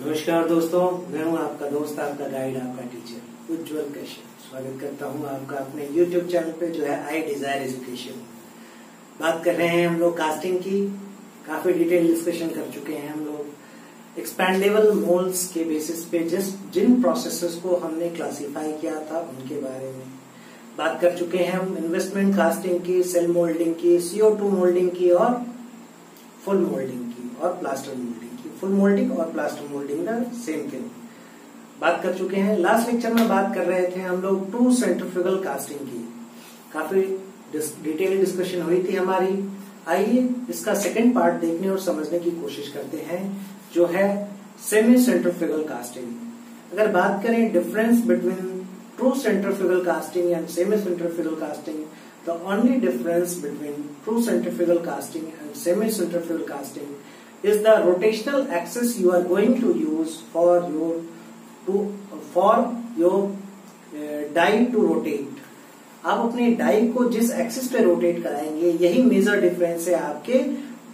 नमस्कार दोस्तों, मैं हूं आपका दोस्त, आपका गाइड, आपका टीचर उज्जवल कश्यप। स्वागत करता हूं आपका अपने YouTube चैनल पे जो है आई डिजायर एजुकेशन। बात कर रहे हैं हम लोग कास्टिंग की। काफी डिटेल डिस्कशन कर चुके हैं हम लोग एक्सपेंडेबल मोल्ड्स के बेसिस पे जिन प्रोसेसेस को हमने क्लासिफाई किया था उनके बारे में बात कर चुके हैं हम। इन्वेस्टमेंट कास्टिंग की, सेल मोल्डिंग की, CO2 मोल्डिंग की और फुल मोल्डिंग की और प्लास्टर मोल्डिंग की। फुल मोल्डिंग और प्लास्टर मोल्डिंग का सेम थिंग बात कर चुके हैं। लास्ट लेक्चर में बात कर रहे थे हम लोग टू सेंट्रीफ्यूगल कास्टिंग की। काफी डिटेल डिस्कशन हुई थी हमारी। आइए इसका सेकंड पार्ट देखने और समझने की कोशिश करते हैं, जो है सेमी सेंट्रीफ्यूगल कास्टिंग। अगर बात करें difference between true centrifugal casting and semi-centrifugal casting, the only difference between true centrifugal casting and semi-centrifugal casting is the rotational axis you are going to use for your die to rotate. आप अपने die को जिस axis पे rotate कराएंगे, यही major difference है आपके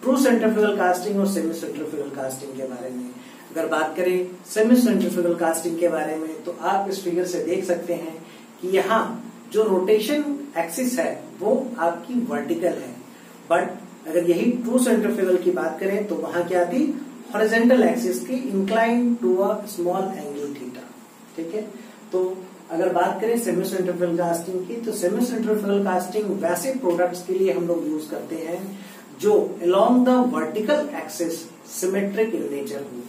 true centrifugal casting और सेमी सेंट्रीफ्यूगल कास्टिंग के बारे में। अगर बात करें सेमी सेंट्रीफ्यूगल कास्टिंग के बारे में, तो आप इस फिगर से देख सकते हैं कि यहाँ जो रोटेशन एक्सिस है वो आपकी वर्टिकल है, बट अगर यही ट्रू सेंट्रीफ्यूगल की बात करें तो वहां क्या थी, हॉरिजॉन्टल एक्सिस की, incline to a small angle theta. ठीक है, तो अगर बात करें सेमी सेंट्रीफ्यूगल कास्टिंग की, तो सेमी सेंट्रीफ्यूगल कास्टिंग वैसे प्रोडक्ट्स के लिए हम लोग यूज करते हैं जो along the vertical axis symmetric in nature हो।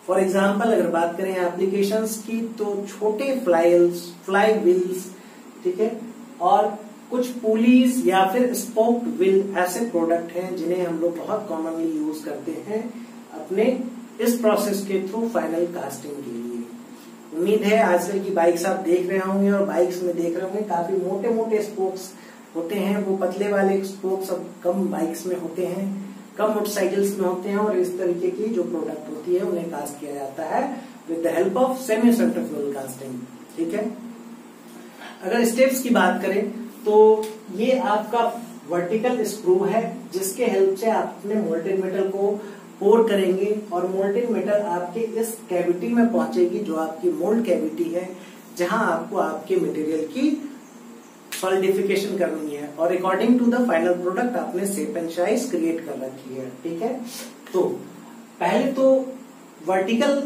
फॉर एग्जाम्पल अगर बात करें एप्लीकेशंस की, तो छोटे फ्लाई व्हील्स, ठीक है, और कुछ पुलीज या फिर स्पोक्ड व्हील ऐसे प्रोडक्ट हैं जिन्हें हम लोग बहुत कॉमनली यूज करते हैं अपने इस प्रोसेस के थ्रू फाइनल कास्टिंग के लिए। उम्मीद है आजकल की बाइक्स आप देख रहे होंगे और बाइक्स में देख रहे होंगे काफी मोटे मोटे स्पोक्स होते हैं। वो पतले वाले स्पोक्स अब कम बाइक्स में होते हैं, कम मोटरसाइकिल्स में होते हैं, और इस तरीके की जो प्रोडक्ट होती है उन्हें कास्ट किया जाता है with the help of semi centrifugal casting. ठीक है, अगर स्टेप्स की बात करें तो ये आपका वर्टिकल स्क्रू है जिसके हेल्प से आप अपने मोल्टेड मेटल को पोर करेंगे और मोल्टेड मेटल आपके इस कैविटी में पहुंचेगी, जो आपकी मोल्ड कैविटी है, जहां आपको आपके मटेरियल की सॉलिडिफिकेशन करनी है और according to the final product आपने शेप एंड साइज क्रिएट कर रखी है। ठीक है, तो पहले तो वर्टिकल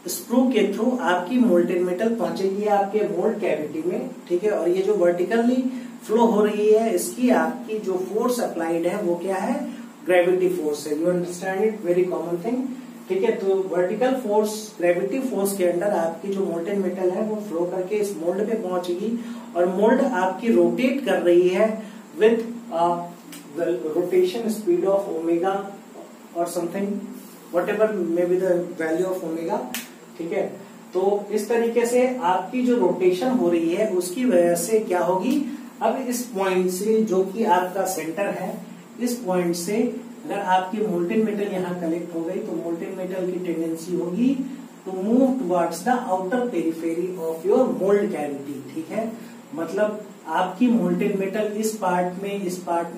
स्क्रू के थ्रू आपकी मोल्टेड मेटल पहुंचेगी आपके मोल्ड कैविटी में। ठीक है, और ये जो वर्टिकली फ्लो हो रही है, इसकी आपकी जो फोर्स अप्लाइड है वो क्या है, ग्रेविटी फोर्स है। You understand it, very common thing. ठीक है, तो वर्टिकल फोर्स, ग्रेविटी फोर्स के अंडर आपकी जो मोल्टेड मेटल है वो फ्लो करके इस मोल्ड पे पहुंचेगी और मोल्ड आपकी रोटेट कर रही है with rotation speed of omega और something, whatever may be the value of omega. ठीक है, तो इस तरीके से आपकी जो रोटेशन हो रही है उसकी वजह से क्या होगी, अब इस पॉइंट से जो कि आपका सेंटर है, इस पॉइंट से अगर आपकी मोल्टेड मेटल यहाँ कलेक्ट हो गई तो मोल्टेड मेटल की टेंडेंसी होगी to move towards the outer periphery of your mould cavity. ठीक है, मतलब आपकी मोल्टेड मेटल इस पार्ट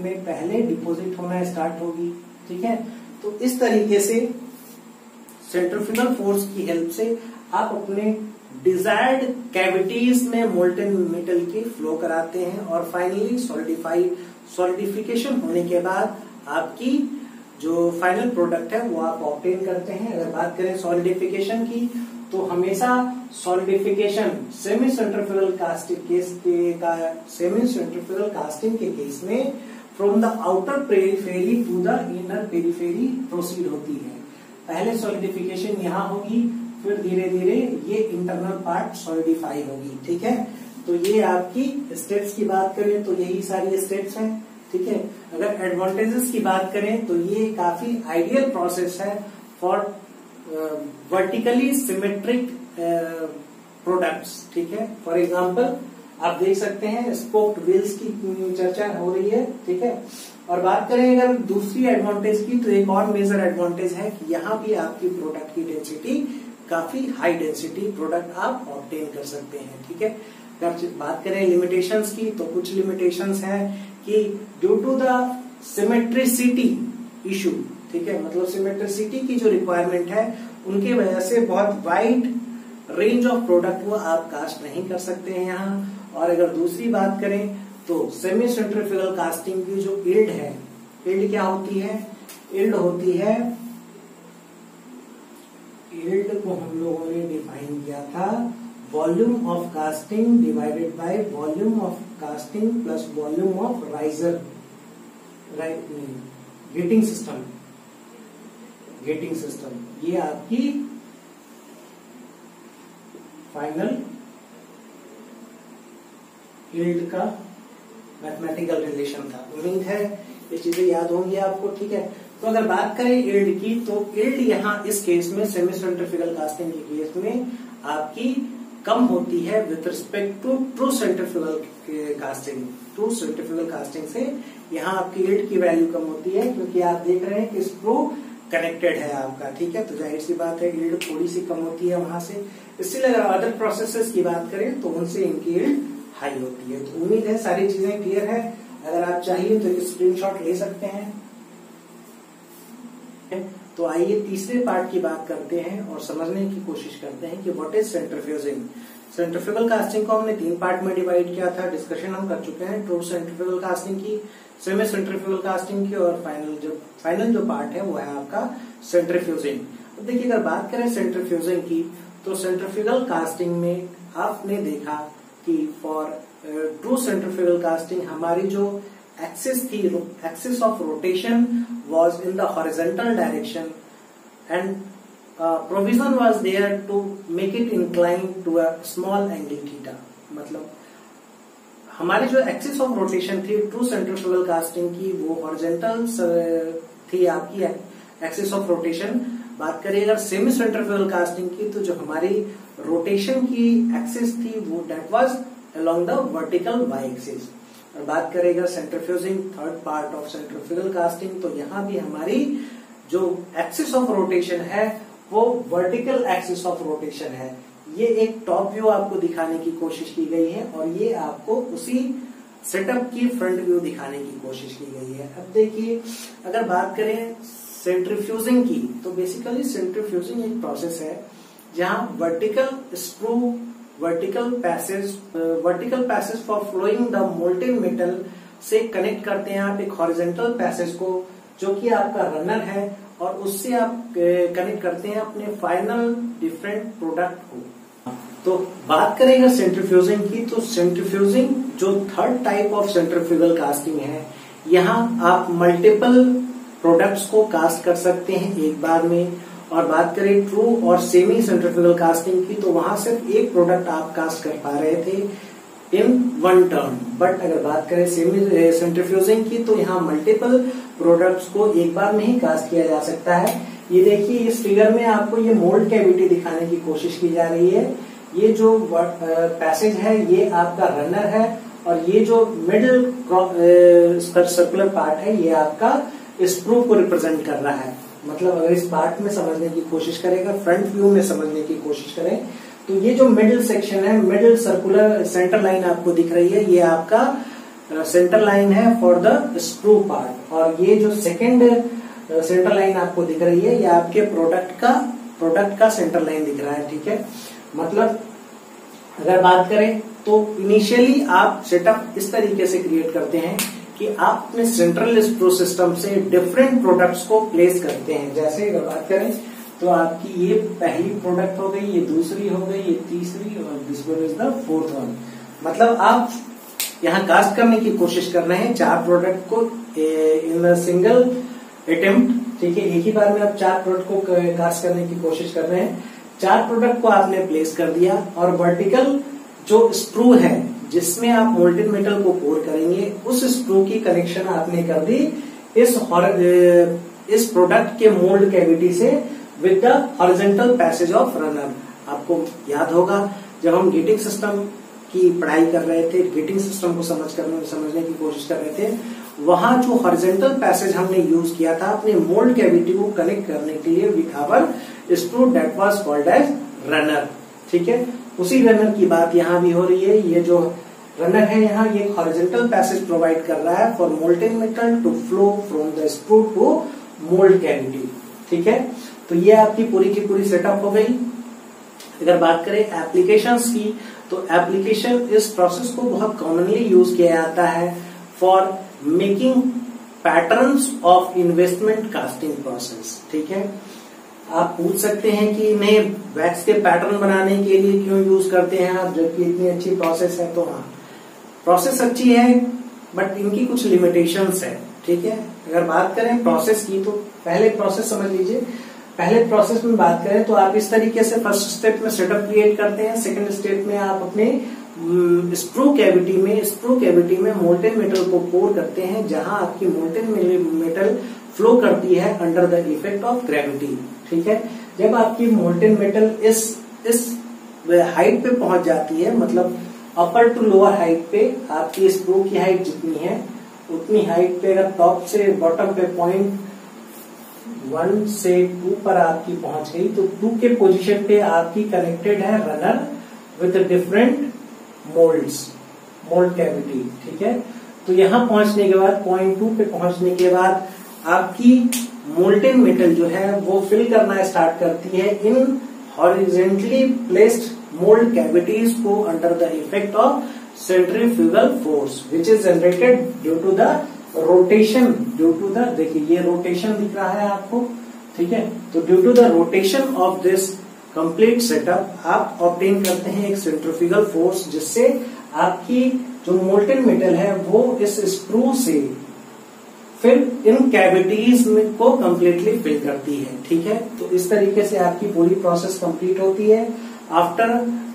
में पहले डिपॉजिट होना स्टार्ट होगी। ठीक है, तो इस तरीके से सेंट्रीफ्यूगल फोर्स की हेल्प से आप अपने डिजायर्ड कैविटीज में मोल्टेन मेटल की फ्लो कराते हैं और फाइनली सॉलिडिफिकेशन होने के बाद आपकी जो फाइनल प्रोडक्ट है वो आप ऑब्टेन करते हैं। अगर बात करें सॉलिडिफिकेशन की, तो हमेशा सॉलिडिफिकेशन सेमी सेंट्रीफ्यूगल कास्टिंग के केस में from the outer periphery to the inner periphery proceed होती है। पहले सॉलिडिफिकेशन यहाँ होगी, फिर धीरे धीरे ये इंटरनल पार्ट सॉलिडिफाई होगी। ठीक है, तो ये आपकी स्टेप्स की बात करें तो यही सारी स्टेप्स हैं। ठीक है, अगर एडवांटेजेस की बात करें तो ये काफी आइडियल प्रोसेस है फॉर वर्टिकली सिमेट्रिक प्रोडक्ट्स। ठीक है, फॉर एग्जांपल आप देख सकते हैं स्पोक्ड व्हील्स की चर्चा हो रही है। ठीक है, और बात करें अगर दूसरी एडवांटेज की, तो एक और मेजर एडवांटेज है कि यहाँ भी आपकी प्रोडक्ट की डेंसिटी काफी हाई डेंसिटी प्रोडक्ट आप ऑब्टेन कर सकते हैं। ठीक है, अगर बात करें लिमिटेशंस की, तो कुछ लिमिटेशंस हैं कि due to the symmetricity issue, ठीक है, मतलब सिमेट्रिसिटी की जो रिक्वायरमेंट है उनकी वजह से बहुत वाइड रेंज ऑफ प्रोडक्ट वो आप कास्ट नहीं कर सकते हैं यहाँ। और अगर दूसरी बात करें तो सेमी सेंट्रीफ्यूगल कास्टिंग की जो यील्ड है, यील्ड क्या होती है, यील्ड होती है, यील्ड को हम लोगों ने डिफाइन किया था volume of casting divided by volume of casting plus volume of riser, getting system, getting system. ये आपकी फाइनल यील्ड का मैथमेटिकल रिलेशन था। उम्मीद है ये चीजें याद होंगी आपको, ठीक है। तो अगर बात करें यील्ड की, तो यील्ड यहाँ इस केस में सेमी सेंट्रीफ्यूगल कास्टिंग के केस में आपकी कम होती है with respect to true centrifugal casting. True centrifugal casting से यहाँ आपकी यील्ड की वैल्यू कम होती है, क्योंकि आप देख रहे हैं कि स्क्रू कनेक्टेड है आपका, ठीक है। तो जाहिर सी बात है यील्ड थोड़ी सी कम होती है वहां से। इसलिए अगर अदर प्रोसेसेस की बात करें तो उनसे इनकी यील्ड हाई होती है। तो उम्मीद है सारी चीजें क्लियर है। अगर आप चाहिए तो एक स्क्रीनशॉट ले सकते हैं। तो आइए तीसरे पार्ट की बात करते हैं और समझने की कोशिश करते हैं कि what is centrifuging. Centrifugal casting को हमने 3 पार्ट में डिवाइड किया था, डिस्कशन हम कर चुके हैं ट्रू सेंट्रीफ्यूगल कास्टिंग की, सेमी सेंट्रीफ्यूगल कास्टिंग की, और फाइनल जो पार्ट है वो है आपका सेंट्रीफ्यूजिंग। अब देखिए अगर बात करें सेंट्रीफ्यूजिंग की, तो सेंट्रीफ्यूगल कास्टिंग में आपने देखा कि फॉर ट्रू सेंट्रीफ्यूगल कास्टिंग हमारी जो एक्सिस थी, axis of rotation was in the horizontal direction and provision was there to make it incline to a small angle theta. मतलब हमारी जो एक्सिस ऑफ रोटेशन थी ट्रू सेंट्रीफ्यूगल कास्टिंग की, वो horizontal थी आपकी एक्सिस ऑफ रोटेशन। बात करें अगर सेमी सेंट्रीफ्यूगल कास्टिंग की, तो जो हमारी रोटेशन की एक्सिस थी वो that was along the vertical Y axis. और बात करें अगर centrifuging third part of centrifugal casting, तो यहाँ भी हमारी जो एक्सिस ऑफ रोटेशन है वो वर्टिकल एक्सिस ऑफ रोटेशन है। ये एक टॉप व्यू आपको दिखाने की कोशिश की गई है और ये आपको उसी सेटअप की फ्रंट व्यू दिखाने की कोशिश की गई है। अब देखिए अगर बात करें सेंट्रीफ्यूजिंग की, तो बेसिकली सेंट्रीफ्यूजिंग एक प्रोसेस है जहां vertical passage for flowing the molten metal से कनेक्ट करते हैं आप एक हॉरिजॉन्टल पैसेज को, जो कि आपका रनर है, और उससे आप कनेक्ट करते हैं अपने फाइनल डिफरेंट प्रोडक्ट को। तो बात करें अगर सेंट्रीफ्यूजिंग की, तो सेंट्रीफ्यूजिंग जो third type of centrifugal casting है, यहाँ आप मल्टीपल प्रोडक्ट्स को कास्ट कर सकते हैं एक बार में। और बात करें ट्रू और सेमी सेंट्रीफ्यूगल कास्टिंग की, तो वहां सिर्फ एक प्रोडक्ट आप कास्ट कर पा रहे थे इन वन टर्न। बट अगर बात करें सेमी सेंट्रीफ्यूजिंग की, तो यहाँ मल्टीपल प्रोडक्ट्स को एक बार में ही कास्ट किया जा सकता है। ये देखिए इस फिगर में आपको ये मोल्ड कैविटी दिखाने की कोशिश की जा रही है। ये जो पैसेज है ये आपका रनर है, और ये जो मिडिल सर्कुलर पार्ट है ये आपका स्क्रू को रिप्रेजेंट कर रहा है। मतलब अगर इस पार्ट में समझने की कोशिश करेगा, फ्रंट व्यू में समझने की कोशिश करें, तो ये जो मिडिल सेक्शन है, मिडिल सर्कुलर सेंटर लाइन आपको दिख रही है, ये आपका सेंटर लाइन है फॉर द स्क्रू पार्ट। और ये जो सेकेंड सेंटर लाइन आपको दिख रही है, ये आपके प्रोडक्ट का सेंटर लाइन दिख रहा है, ठीक है। मतलब अगर बात करें तो इनिशियली आप सेटअप इस तरीके से क्रिएट करते हैं कि आप अपने सेंट्रल स्क्रू सिस्टम से डिफरेंट प्रोडक्ट्स को प्लेस करते हैं। जैसे अगर बात करें तो आपकी ये पहली प्रोडक्ट हो गई, ये दूसरी हो गई, ये तीसरी, और this one is the fourth one. मतलब आप यहाँ कास्ट करने की कोशिश कर रहे हैं 4 प्रोडक्ट को इन सिंगल अटेम्प्ट, ठीक है। एक ही बार में आप 4 प्रोडक्ट को कास्ट करने की कोशिश कर रहे हैं। 4 प्रोडक्ट को आपने प्लेस कर दिया, और वर्टिकल जो स्क्रू है जिसमें आप मोल्टेन मेटल को पोर करेंगे, उस स्क्रू की कनेक्शन आपने कर दी इस प्रोडक्ट के मोल्ड कैविटी से with the horizontal passage of runner. आपको याद होगा जब हम गेटिंग सिस्टम की पढ़ाई कर रहे थे, गेटिंग सिस्टम को समझने की कोशिश कर रहे थे, वहां जो हॉरिजॉन्टल पैसेज हमने यूज किया था अपने मोल्ड कैविटी को कनेक्ट करने के लिए with our screw that was called as runner, ठीक है। उसी रनर की बात यहाँ भी हो रही है। ये जो रनर है यहाँ ये हॉरिजॉन्टल पैसेज प्रोवाइड कर रहा है for molten metal to flow from the screw to mould cavity. ठीक है, तो ये आपकी पूरी की पूरी सेटअप हो गई। अगर बात करें एप्लीकेशंस की, तो एप्लीकेशन इस प्रोसेस को बहुत कॉमनली यूज किया जाता है for making patterns of investment casting process. ठीक है, आप पूछ सकते हैं कि इन्हें वैक्स के पैटर्न बनाने के लिए क्यों यूज करते हैं आप, जबकि इतनी अच्छी प्रोसेस है। तो हाँ, प्रोसेस अच्छी है बट इनकी कुछ लिमिटेशंस है। ठीक है, अगर बात करें प्रोसेस की, तो पहले प्रोसेस समझ लीजिए। पहले प्रोसेस में बात करें तो आप इस तरीके से फर्स्ट स्टेप में सेटअप क्रिएट करते हैं। सेकंड स्टेप में आप अपने स्प्रू कैविटी में मोल्टेन मेटल को पोर करते हैं, जहां आपकी मोल्टेन मेटल फ्लो करती है under the effect of gravity. ठीक है, जब आपकी मोल्टेन मेटल इस हाइट पे पहुंच जाती है, मतलब अपर टू लोअर हाइट पे, आपकी स्प्रू की हाइट जितनी है उतनी हाइट पे अगर टॉप से बॉटम पे पॉइंट 1 से 2 पर आपकी पहुंच गई, तो 2 के पोजीशन पे आपकी कनेक्टेड है runner with different mould cavity. ठीक है, तो यहां पहुंचने के बाद पॉइंट 2 पे पहुंचने के बाद आपकी मोल्टेन मेटल जो है वो फिल करना स्टार्ट करती है in horizontally placed mould cavities को under the effect of centrifugal force which is generated due to the rotation, देखिए ये रोटेशन दिख रहा है आपको। ठीक है, तो due to the rotation of this complete setup आप ऑब्टेन करते हैं एक सेंट्रीफ्यूगल फोर्स, जिससे आपकी जो मोल्टेन मेटल है वो इस स्क्रू से फिर इन कैविटीज को कंप्लीटली फिल करती है। ठीक है, तो इस तरीके से आपकी पूरी प्रोसेस कंप्लीट होती है। After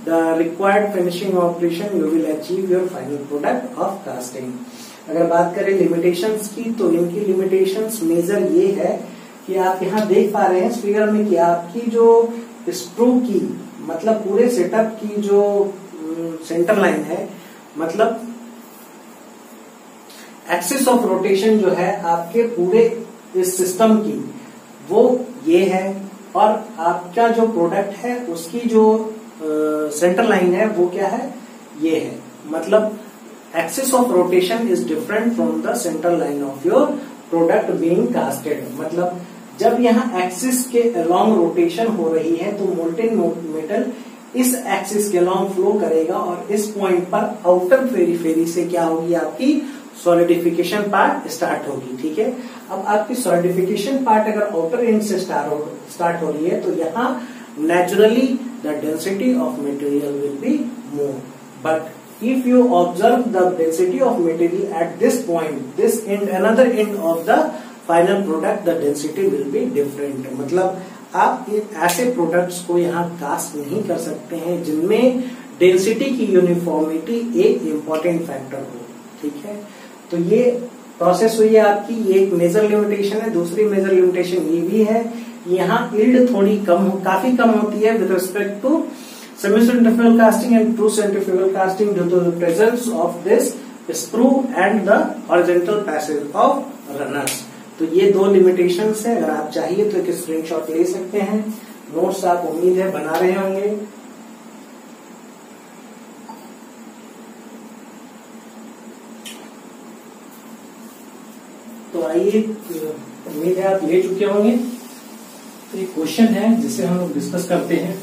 the required finishing operation you will achieve your final product of casting. अगर बात करें लिमिटेशंस की, तो इनकी लिमिटेशंस मेजर ये है कि आप यहाँ देख पा रहे हैं इस फिगर में कि आपकी जो स्क्रू की, मतलब पूरे सेटअप की जो सेंटर लाइन है, मतलब एक्सिस ऑफ रोटेशन जो है आपके पूरे इस सिस्टम की, वो ये है, और आपका जो प्रोडक्ट है उसकी जो सेंटर लाइन है वो क्या है, ये है। मतलब axis of rotation is different from the centre line of your product being casted. मतलब जब यहाँ एक्सिस के अलोंग रोटेशन हो रही है तो मोल्टेन मेटल इस एक्सिस के अलोंग फ्लो करेगा, और इस पॉइंट पर आउटर पेरिफेरी से क्या होगी, आपकी सॉलिडिफिकेशन पार्ट स्टार्ट होगी। ठीक है, अब आपकी सॉलिडिफिकेशन पार्ट अगर आउटर एंड से स्टार्ट हो रही है, तो यहाँ naturally the density of material will be more, but if you observe the density of material at this point, this and another end of the final product, the density will be different. मतलब आप ऐसे products को यहाँ cast नहीं कर सकते हैं जिनमें डेंसिटी की यूनिफॉर्मिटी एक इम्पॉर्टेंट फैक्टर हो। ठीक है, तो ये प्रोसेस हुई है आपकी, ये एक मेजर लिमिटेशन है। दूसरी मेजर लिमिटेशन ये भी है, यहाँ यील्ड थोड़ी काफी कम होती है with respect to semi centrifugal casting and true centrifugal casting due to the presence of this screw and the horizontal passage of runners. तो ये दो लिमिटेशंस है। अगर आप चाहिए तो एक स्क्रीनशॉट ले सकते हैं। नोट्स आप उम्मीद है बना रहे होंगे। तो आइए, उम्मीद है आप ले चुके होंगे। तो एक क्वेश्चन है जिसे हम लोग डिस्कस करते हैं।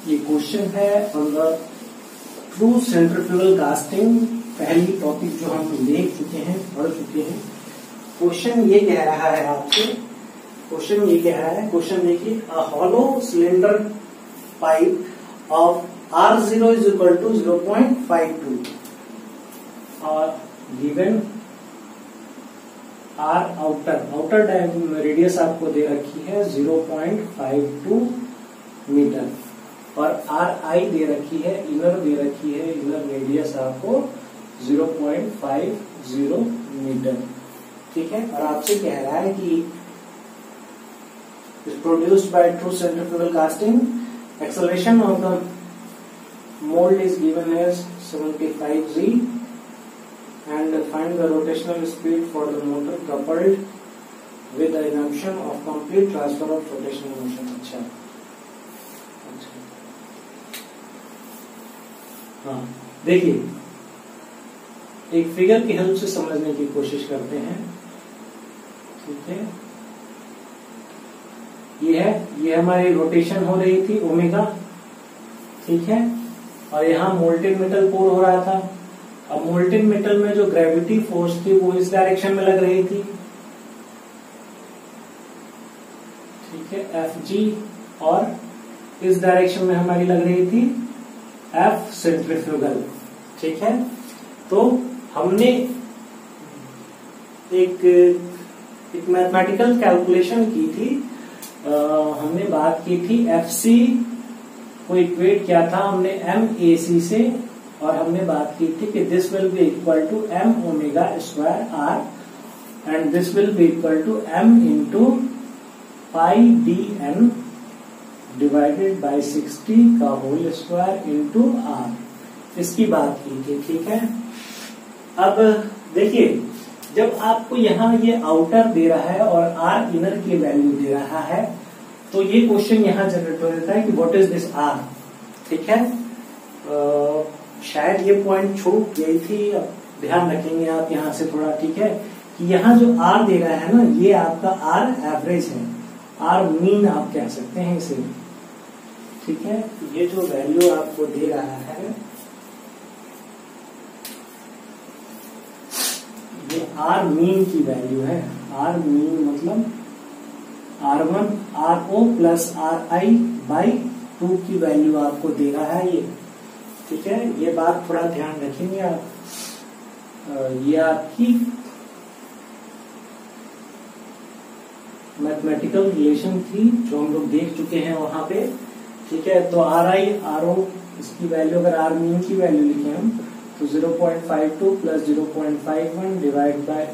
ये क्वेश्चन है on the true centrifugal casting. पहली टॉपिक जो हम देख चुके हैं, पढ़ चुके हैं। क्वेश्चन ये कह रहा है आपसे, क्वेश्चन देखिए, a hollow cylinder pipe of R0 is equal to 0.52 और गिवन R आउटर रेडियस आपको दे रखी है 0.52 मीटर और RI दे रखी है, इनर रेडियस आपको 0.50 मीटर। ठीक है, और आपसे कह रहा है कि is produced by true centrifugal casting, acceleration of the mold is given as 75 G and find the rotational speed for the motor coupled with the assumption of complete transfer of rotational motion। अच्छा, हाँ देखिए, एक figure की help से समझने की कोशिश करते हैं। ठीक है, ये हमारी रोटेशन हो रही थी ओमेगा, ठीक है, और यहाँ मोल्टेन मेटल पोर हो रहा था। अब मोल्टेन मेटल में जो ग्रेविटी फोर्स थी वो इस डायरेक्शन में लग रही थी, ठीक है, Fg, और इस डायरेक्शन में हमारी लग रही थी F सेंट्रीफ्यूगल, ठीक है। तो हमने एक मैथमेटिकल कैलकुलेशन की थी, हमने बात की थी Fc को इक्वेट किया था हमने MAC से, और हमने बात की थी कि this will be equal to M omega square R and this will be equal to M into pi DN divided by 60 का होल स्क्वायर इंटू R, इसकी बात की थी, ठीक है। अब देखिए, जब आपको यहाँ ये आउटर दे रहा है और R इनर की वैल्यू दे रहा है, तो ये क्वेश्चन यहाँ जनरेट हो जाता है कि व्हाट इज दिस R, ठीक है। शायद ये पॉइंट छूट गई थी, अब ध्यान रखेंगे आप यहाँ से थोड़ा, ठीक है, कि यहाँ जो R दे रहा है ना, ये आपका R एवरेज है, R मीन आप कह सकते हैं इसे, ठीक है। ये जो वैल्यू आपको दे रहा है, ये R मीन की वैल्यू है। R मीन मतलब R1 RO plus RI by 2 की वैल्यू आपको दे रहा है ये, ठीक है। ये बात थोड़ा ध्यान रखेंगे आप। ये आपकी मैथमेटिकल रिलेशन थी जो हम लोग देख चुके हैं वहां पे, ठीक है। तो RI RO इसकी वैल्यू, अगर R मीन की वैल्यू लिखे हम तो 0.52 plus 0.51 divide by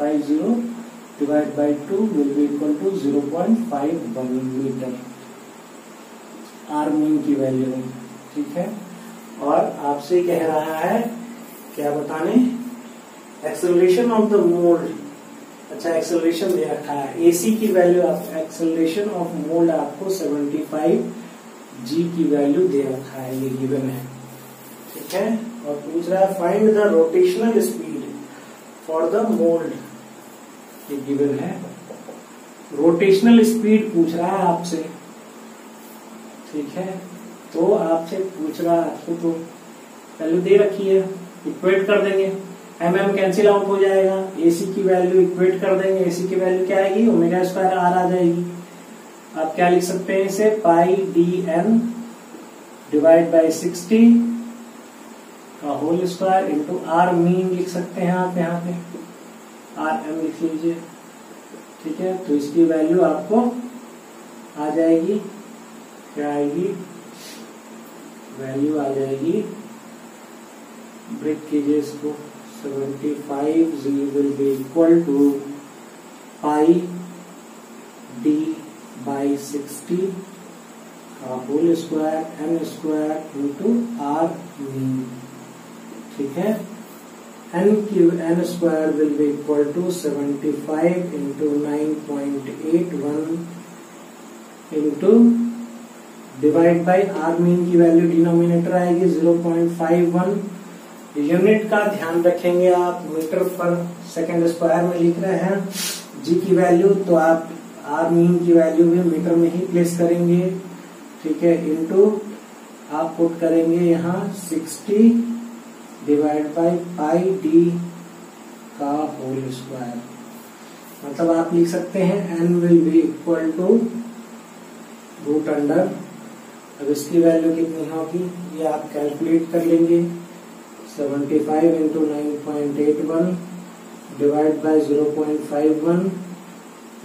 50 divide by 2 will be equal to 0.51 metre, R mean की वैल्यू, ठीक है। और आपसे कह रहा है क्या बताने, एक्सेलरेशन ऑफ द मोल्ड, अच्छा एक्सेलरेशन दे रखा है, AC की वैल्यू, एक्सेलरेशन ऑफ मोल्ड आपको 75 G की वैल्यू दे रखा है, ये गिवन है, ठीक है। और पूछ रहा है find the rotational speed for the mould, ये गिवन है, रोटेशनल स्पीड पूछ रहा है आपसे, ठीक है। तो आपसे पूछ रहा है, आपको तो वैल्यू दे रखी है, इक्वेट कर देंगे, mm कैंसिल आउट हो जाएगा, AC की वैल्यू इक्वेट कर देंगे, AC की वैल्यू क्या आएगी, ओमेगा स्क्वायर R आ जाएगी। आप क्या लिख सकते हैं इसे, पाई DN डिवाइड बाय 60 का whole square into R mean लिख सकते हैं आप, यहाँ पे RM लिख लीजिए, ठीक है। तो इसकी वैल्यू आपको आ जाएगी, क्या आएगी, वैल्यू आ जाएगी, ब्रेक कीजिए इसको, 75 G will be equal to pi D by 60 का whole square M square into R mean, ठीक है। N square will be equal to 75 into 9.81 into divide by R mean की वैल्यू डिनोमिनेटर आएगी 0.51। Unit का ध्यान रखेंगे आप, मीटर पर सेकंड स्क्वायर में लिख रहे हैं G की वैल्यू, तो आप R मीन की वैल्यू भी मीटर में ही प्लेस करेंगे, ठीक है, इंटू आप पुट करेंगे यहाँ 60 डिवाइड बाई पाई D का होल स्क्वायर, मतलब आप लिख सकते हैं N will be equal to root under, अब इसकी वैल्यू कितनी होगी ये आप कैलकुलेट कर लेंगे, 75 इंटू 9.81 डिवाइड बाय 0.51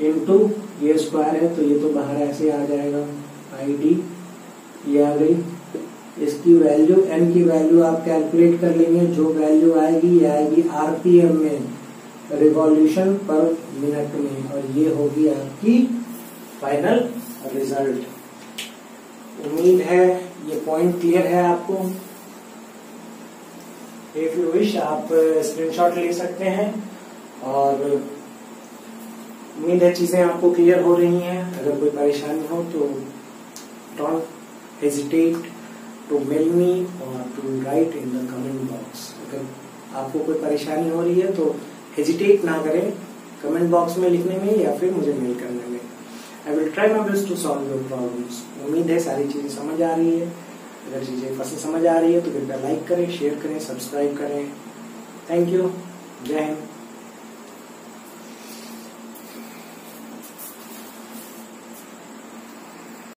इंटू ये स्क्वायर है तो ये तो बाहर ऐसे आ जाएगा, ID ये आ गई। इसकी वैल्यू N की वैल्यू आप कैलकुलेट कर लेंगे, जो वैल्यू आएगी ये आएगी RPM में, रिवॉल्यूशन पर मिनट में, और ये होगी आपकी फाइनल रिजल्ट। उम्मीद है ये पॉइंट क्लियर है आपको। इफ यू विश आप स्क्रीनशॉट ले सकते हैं, और उम्मीद है चीजें आपको क्लियर हो रही हैं। अगर कोई परेशानी हो तो don't hesitate to mail me और to write in the comment box. अगर आपको कोई परेशानी हो रही है तो हेजिटेट ना करें, कमेंट बॉक्स में लिखने में या फिर मुझे मेल करने में। I will try my best to solve your problems. उम्मीद है सारी चीजें समझ आ रही है। अगर चीजें पसंद समझ आ रही है तो कृपया लाइक करें, शेयर करें, सब्सक्राइब करें। Thank you. जय हिंद।